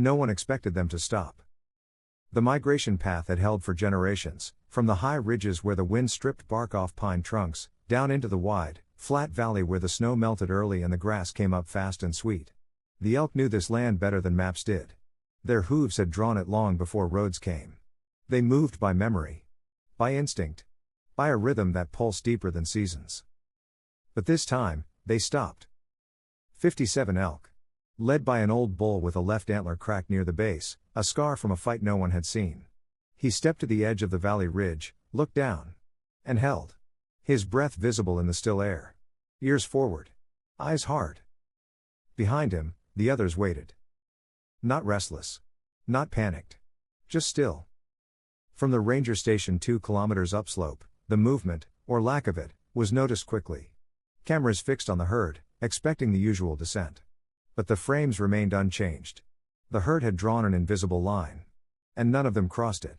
No one expected them to stop. The migration path had held for generations, from the high ridges where the wind stripped bark off pine trunks, down into the wide, flat valley where the snow melted early and the grass came up fast and sweet. The elk knew this land better than maps did. Their hooves had drawn it long before roads came. They moved by memory. By instinct. By a rhythm that pulsed deeper than seasons. But this time, they stopped. 57 elk. Led by an old bull with a left antler cracked near the base, a scar from a fight no one had seen. He stepped to the edge of the valley ridge, looked down. And held. His breath visible in the still air. Ears forward. Eyes hard. Behind him, the others waited. Not restless. Not panicked. Just still. From the ranger station 2 kilometers upslope, the movement, or lack of it, was noticed quickly. Cameras fixed on the herd, expecting the usual descent. But the frames remained unchanged. The herd had drawn an invisible line. And none of them crossed it.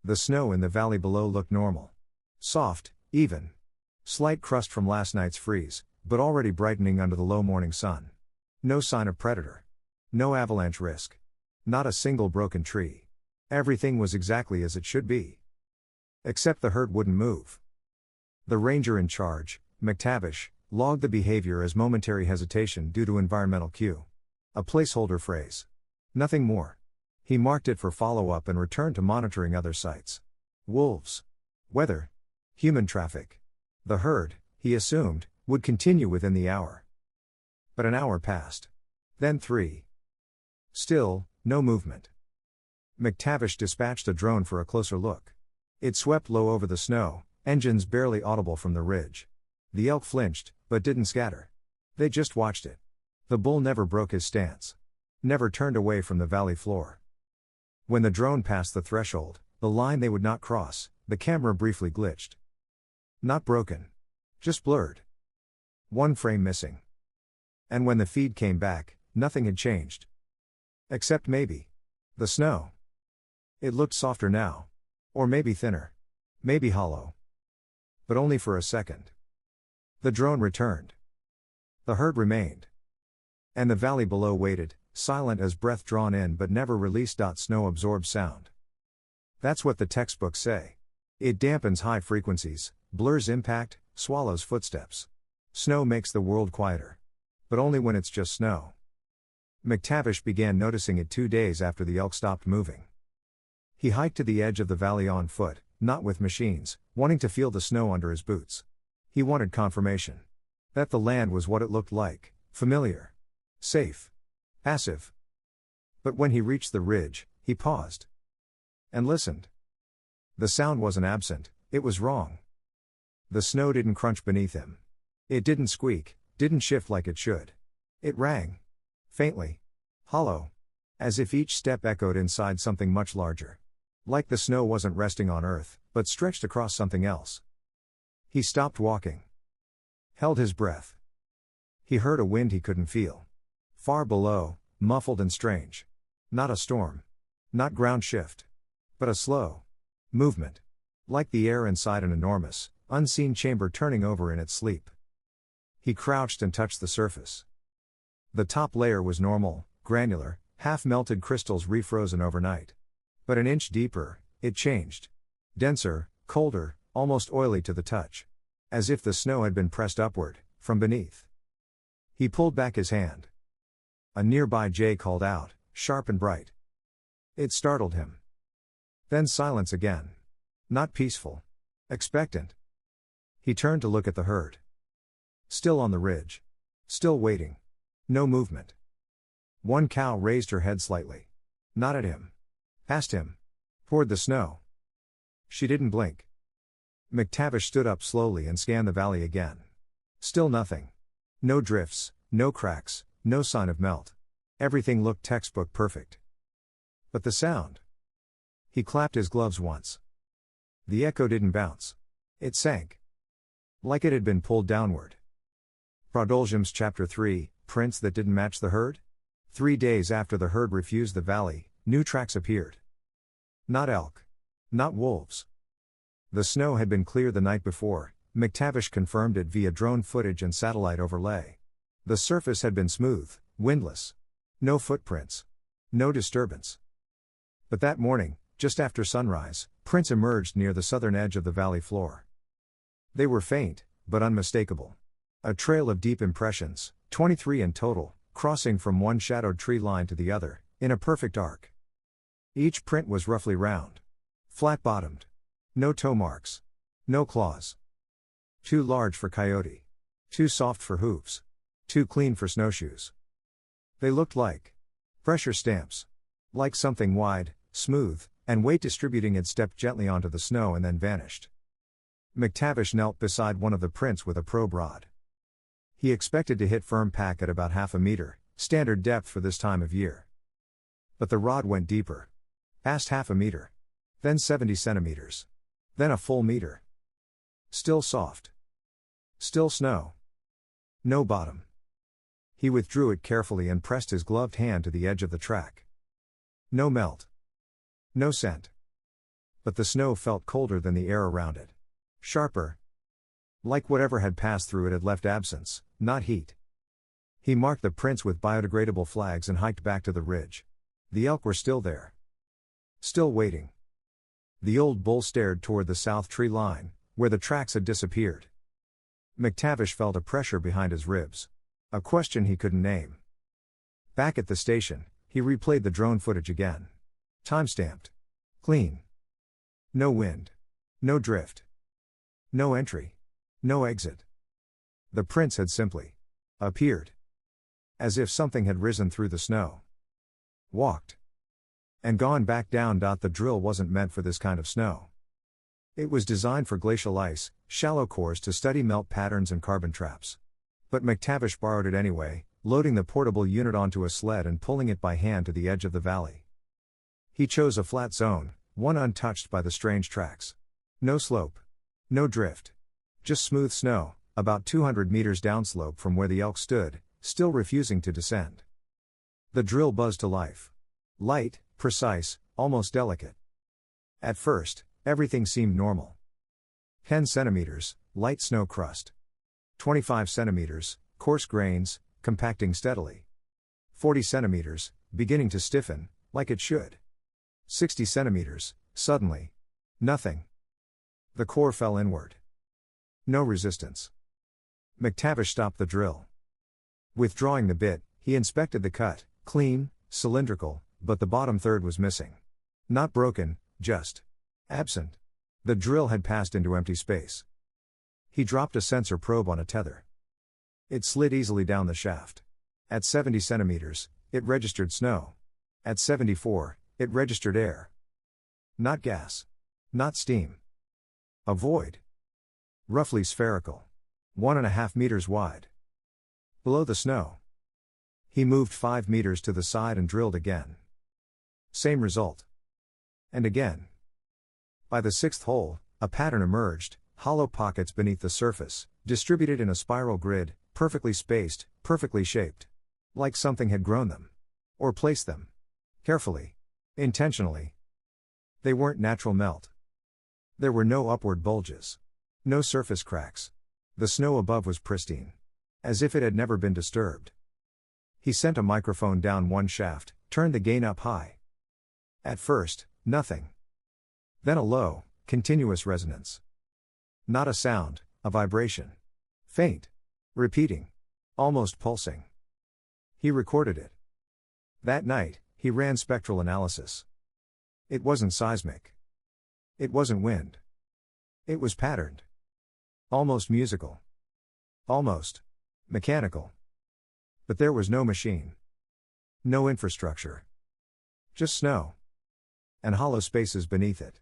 The snow in the valley below looked normal. Soft, even. Slight crust from last night's freeze, but already brightening under the low morning sun. No sign of predator. No avalanche risk. Not a single broken tree. Everything was exactly as it should be. Except the herd wouldn't move. The ranger in charge, McTavish, logged the behavior as momentary hesitation due to environmental cue. A placeholder phrase. Nothing more. He marked it for follow-up and returned to monitoring other sites. Wolves. Weather. Human traffic. The herd, he assumed, would continue within the hour. But an hour passed. Then 3. Still, no movement. McTavish dispatched a drone for a closer look. It swept low over the snow, engines barely audible from the ridge. The elk flinched, but didn't scatter. They just watched it. The bull never broke his stance. Never turned away from the valley floor. When the drone passed the threshold, the line they would not cross, the camera briefly glitched. Not broken. Just blurred. One frame missing. And when the feed came back, nothing had changed. Except maybe the snow. It looked softer now. Or maybe thinner. Maybe hollow. But only for a second. The drone returned. The herd remained. And the valley below waited, silent as breath drawn in but never released. Snow absorbs sound. That's what the textbooks say. It dampens high frequencies, blurs impact, swallows footsteps. Snow makes the world quieter. But only when it's just snow. McTavish began noticing it 2 days after the elk stopped moving. He hiked to the edge of the valley on foot, not with machines, wanting to feel the snow under his boots. He wanted confirmation. That the land was what it looked like, familiar. Safe. Passive. But when he reached the ridge, he paused. And listened. The sound wasn't absent, it was wrong. The snow didn't crunch beneath him. It didn't squeak, didn't shift like it should. It rang. Faintly. Hollow. As if each step echoed inside something much larger. Like the snow wasn't resting on earth, but stretched across something else. He stopped walking. Held his breath. He heard a wind he couldn't feel. Far below, muffled and strange. Not a storm. Not ground shift. But a slow movement. Like the air inside an enormous, unseen chamber turning over in its sleep. He crouched and touched the surface. The top layer was normal, granular, half-melted crystals refrozen overnight. But an inch deeper, it changed. Denser, colder, almost oily to the touch. As if the snow had been pressed upward, from beneath. He pulled back his hand. A nearby jay called out, sharp and bright. It startled him. Then silence again. Not peaceful. Expectant. He turned to look at the herd. Still on the ridge. Still waiting. No movement. One cow raised her head slightly. Not at him. Past him. Toward the snow. She didn't blink. McTavish stood up slowly and scanned the valley again. Still nothing. No drifts, no cracks, no sign of melt. Everything looked textbook perfect. But the sound. He clapped his gloves once. The echo didn't bounce. It sank. Like it had been pulled downward. Prodolgium's Chapter 3, Prints that didn't match the herd? 3 days after the herd refused the valley, new tracks appeared. Not elk. Not wolves. The snow had been clear the night before, McTavish confirmed it via drone footage and satellite overlay. The surface had been smooth, windless. No footprints. No disturbance. But that morning, just after sunrise, prints emerged near the southern edge of the valley floor. They were faint, but unmistakable. A trail of deep impressions, 23 in total, crossing from one shadowed tree line to the other, in a perfect arc. Each print was roughly round. Flat-bottomed. No toe marks. No claws. Too large for coyote. Too soft for hooves. Too clean for snowshoes. They looked like pressure stamps. Like something wide, smooth, and weight distributing had stepped gently onto the snow and then vanished. McTavish knelt beside one of the prints with a probe rod. He expected to hit firm pack at about half a meter, standard depth for this time of year. But the rod went deeper. Past half a meter. Then 70 centimeters. Then a full meter. Still soft. Still snow. No bottom. He withdrew it carefully and pressed his gloved hand to the edge of the track. No melt. No scent. But the snow felt colder than the air around it. Sharper. Like whatever had passed through it had left absence, not heat. He marked the prints with biodegradable flags and hiked back to the ridge. The elk were still there. Still waiting. The old bull stared toward the south tree line, where the tracks had disappeared. McTavish felt a pressure behind his ribs. A question he couldn't name. Back at the station, he replayed the drone footage again. Time-stamped. Clean. No wind. No drift. No entry. No exit. The prints had simply appeared. As if something had risen through the snow. Walked. And gone back down. The drill wasn't meant for this kind of snow. It was designed for glacial ice, shallow cores to study melt patterns and carbon traps. But McTavish borrowed it anyway, loading the portable unit onto a sled and pulling it by hand to the edge of the valley. He chose a flat zone, one untouched by the strange tracks. No slope. No drift. Just smooth snow, about 200 meters downslope from where the elk stood, still refusing to descend. The drill buzzed to life. Light, precise, almost delicate. At first, everything seemed normal. 10 centimeters, light snow crust. 25 centimeters, coarse grains, compacting steadily. 40 centimeters, beginning to stiffen, like it should. 60 centimeters, suddenly. Nothing. The core fell inward. No resistance. McTavish stopped the drill. Withdrawing the bit, he inspected the cut, clean, cylindrical, but the bottom third was missing. Not broken, just absent. The drill had passed into empty space. He dropped a sensor probe on a tether. It slid easily down the shaft. At 70 centimeters, it registered snow. At 74, it registered air. Not gas. Not steam. A void. Roughly spherical. 1.5 meters wide. Below the snow. He moved 5 meters to the side and drilled again. Same result. And again. By the sixth hole, a pattern emerged, hollow pockets beneath the surface, distributed in a spiral grid, perfectly spaced, perfectly shaped. Like something had grown them. Or placed them. Carefully. Intentionally. They weren't natural melt. There were no upward bulges. No surface cracks. The snow above was pristine. As if it had never been disturbed. He sent a microphone down one shaft, turned the gain up high. At first, nothing. Then a low, continuous resonance. Not a sound, a vibration. Faint. Repeating. Almost pulsing. He recorded it. That night, he ran spectral analysis. It wasn't seismic. It wasn't wind. It was patterned. Almost musical. Almost mechanical. But there was no machine. No infrastructure. Just snow. And hollow spaces beneath it.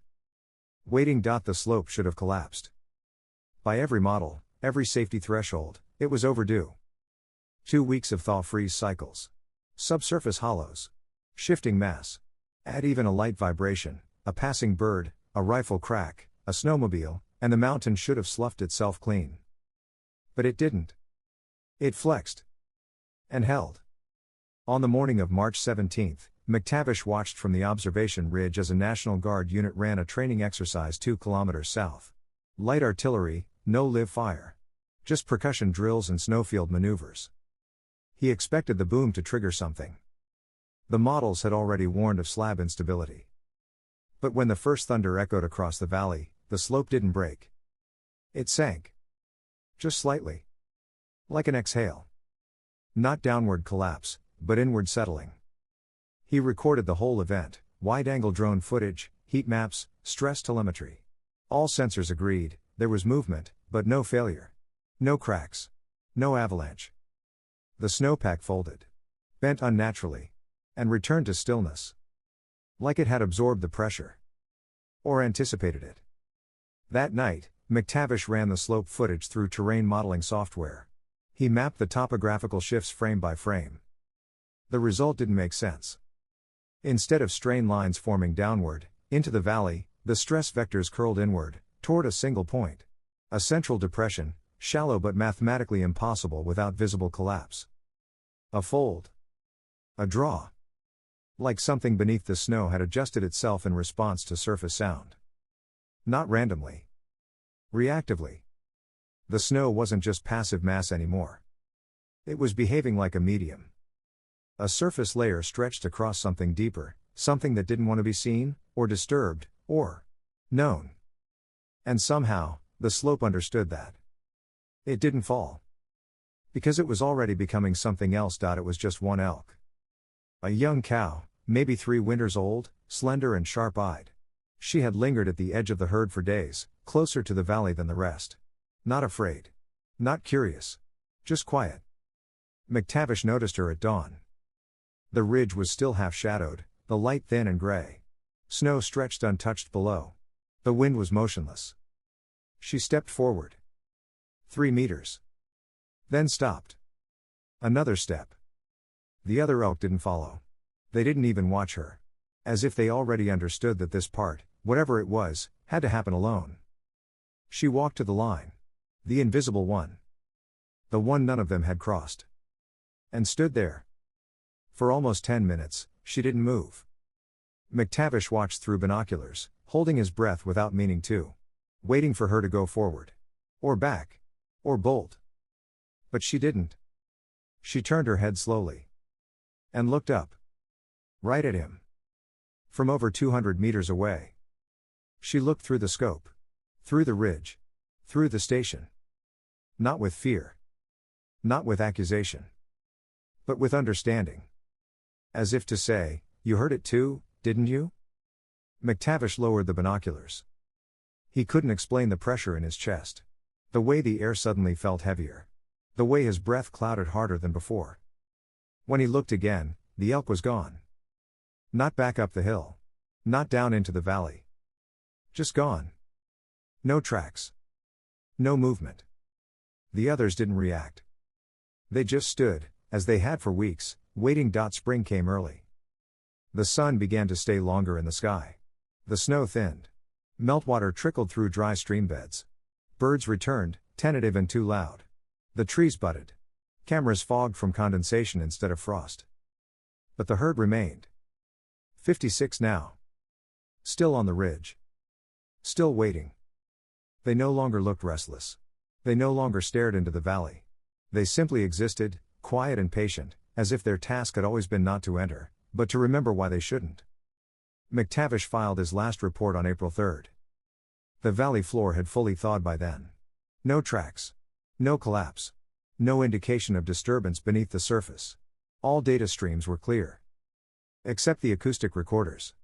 Waiting. The slope should have collapsed. By every model, every safety threshold, it was overdue. 2 weeks of thaw-freeze cycles. Subsurface hollows. Shifting mass. Add even a light vibration, a passing bird, a rifle crack, a snowmobile, and the mountain should have sloughed itself clean. But it didn't. It flexed. And held. On the morning of March 17, McTavish watched from the observation ridge as a National Guard unit ran a training exercise 2 kilometers south. Light artillery, no live fire. Just percussion drills and snowfield maneuvers. He expected the boom to trigger something. The models had already warned of slab instability. But when the first thunder echoed across the valley, the slope didn't break. It sank. Just slightly. Like an exhale. Not downward collapse, but inward settling. He recorded the whole event, wide-angle drone footage, heat maps, stress telemetry. All sensors agreed, there was movement, but no failure. No cracks. No avalanche. The snowpack folded. Bent unnaturally. And returned to stillness. Like it had absorbed the pressure. Or anticipated it. That night, McTavish ran the slope footage through terrain modeling software. He mapped the topographical shifts frame by frame. The result didn't make sense. Instead of strain lines forming downward, into the valley, the stress vectors curled inward, toward a single point. A central depression, shallow but mathematically impossible without visible collapse. A fold. A draw. Like something beneath the snow had adjusted itself in response to surface sound. Not randomly. Reactively. The snow wasn't just passive mass anymore. It was behaving like a medium. A surface layer stretched across something deeper, something that didn't want to be seen, or disturbed, or known. And somehow, the slope understood that. It didn't fall. Because it was already becoming something else. It was just one elk. A young cow, maybe 3 winters old, slender and sharp-eyed. She had lingered at the edge of the herd for days, closer to the valley than the rest. Not afraid. Not curious. Just quiet. McTavish noticed her at dawn. The ridge was still half-shadowed, the light thin and gray. Snow stretched untouched below. The wind was motionless. She stepped forward. 3 meters. Then stopped. Another step. The other elk didn't follow. They didn't even watch her. As if they already understood that this part, whatever it was, had to happen alone. She walked to the line. The invisible one. The one none of them had crossed. And stood there. For almost 10 minutes, she didn't move. McTavish watched through binoculars, holding his breath without meaning to. Waiting for her to go forward. Or back. Or bolt. But she didn't. She turned her head slowly. And looked up. Right at him. From over 200 meters away. She looked through the scope. Through the ridge. Through the station. Not with fear. Not with accusation. But with understanding. As if to say, you heard it too, didn't you? McTavish lowered the binoculars. He couldn't explain the pressure in his chest. The way the air suddenly felt heavier. The way his breath clouded harder than before. When he looked again, the elk was gone. Not back up the hill. Not down into the valley. Just gone. No tracks. No movement. The others didn't react. They just stood, as they had for weeks, waiting. Spring came early. The sun began to stay longer in the sky. The snow thinned. Meltwater trickled through dry stream beds. Birds returned, tentative and too loud. The trees budded. Cameras fogged from condensation instead of frost. But the herd remained. 56 now. Still on the ridge. Still waiting. They no longer looked restless. They no longer stared into the valley. They simply existed, quiet and patient, as if their task had always been not to enter, but to remember why they shouldn't. McTavish filed his last report on April 3rd. The valley floor had fully thawed by then. No tracks. No collapse. No indication of disturbance beneath the surface. All data streams were clear. Except the acoustic recorders.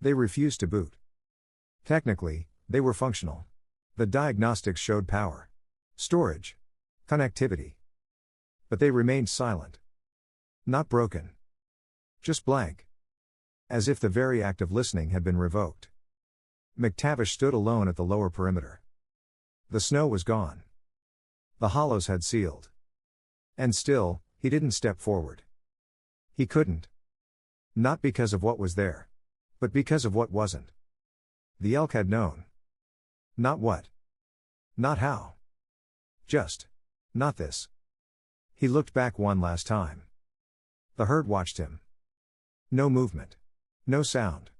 They refused to boot. Technically, they were functional. The diagnostics showed power. Storage. Connectivity. But they remained silent. Not broken. Just blank. As if the very act of listening had been revoked. McTavish stood alone at the lower perimeter. The snow was gone. The hollows had sealed. And still, he didn't step forward. He couldn't. Not because of what was there. But because of what wasn't. The elk had known. Not what. Not how. Just. Not this. He looked back one last time. The herd watched him. No movement. No sound.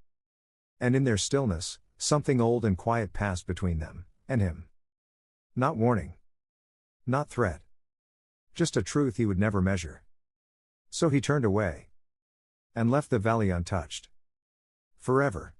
And in their stillness, something old and quiet passed between them, and him. Not warning. Not threat. Just a truth he would never measure. So he turned away. and left the valley untouched. Forever.